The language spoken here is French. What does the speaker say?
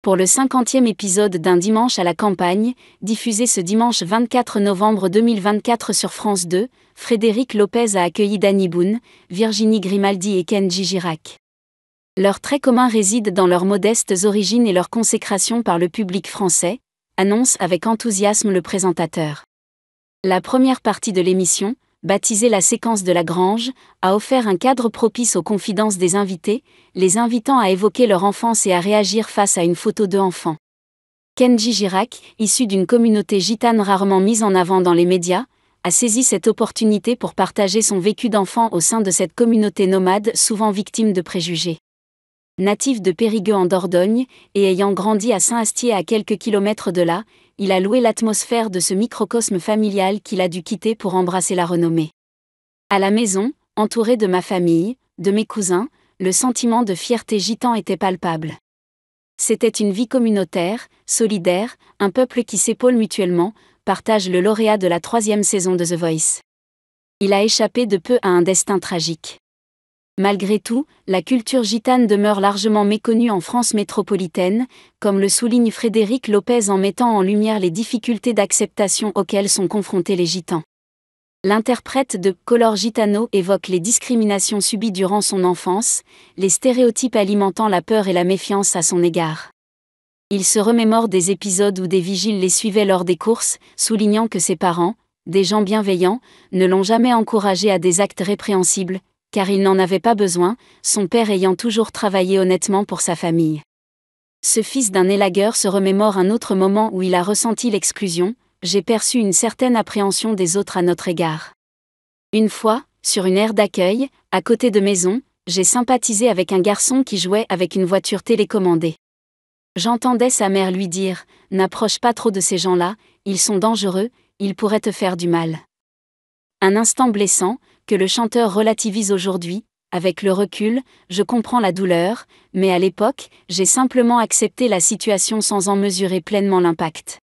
Pour le 50e épisode d'Un dimanche à la campagne, diffusé ce dimanche 24 novembre 2024 sur France 2, Frédéric Lopez a accueilli Danny Boone, Virginie Grimaldi et Kenji Girac. Leur trait commun réside dans leurs modestes origines et leur consécration par le public français, annonce avec enthousiasme le présentateur. La première partie de l'émission, baptisée la séquence de la grange, a offert un cadre propice aux confidences des invités, les invitant à évoquer leur enfance et à réagir face à une photo d'eux enfants. Kenji Girac, issu d'une communauté gitane rarement mise en avant dans les médias, a saisi cette opportunité pour partager son vécu d'enfant au sein de cette communauté nomade souvent victime de préjugés. Natif de Périgueux en Dordogne, et ayant grandi à Saint-Astier à quelques kilomètres de là, il a loué l'atmosphère de ce microcosme familial qu'il a dû quitter pour embrasser la renommée. À la maison, entouré de ma famille, de mes cousins, le sentiment de fierté gitan était palpable. C'était une vie communautaire, solidaire, un peuple qui s'épaule mutuellement, partage le lauréat de la 3e saison de The Voice. Il a échappé de peu à un destin tragique. Malgré tout, la culture gitane demeure largement méconnue en France métropolitaine, comme le souligne Frédéric Lopez en mettant en lumière les difficultés d'acceptation auxquelles sont confrontés les gitans. L'interprète de Color Gitano évoque les discriminations subies durant son enfance, les stéréotypes alimentant la peur et la méfiance à son égard. Il se remémore des épisodes où des vigiles les suivaient lors des courses, soulignant que ses parents, des gens bienveillants, ne l'ont jamais encouragé à des actes répréhensibles, car il n'en avait pas besoin, son père ayant toujours travaillé honnêtement pour sa famille. Ce fils d'un élagueur se remémore un autre moment où il a ressenti l'exclusion. J'ai perçu une certaine appréhension des autres à notre égard. Une fois, sur une aire d'accueil, à côté de maison, j'ai sympathisé avec un garçon qui jouait avec une voiture télécommandée. J'entendais sa mère lui dire « N'approche pas trop de ces gens-là, ils sont dangereux, ils pourraient te faire du mal. » Un instant blessant, que le chanteur relativise aujourd'hui. Avec le recul, je comprends la douleur, mais à l'époque, j'ai simplement accepté la situation sans en mesurer pleinement l'impact.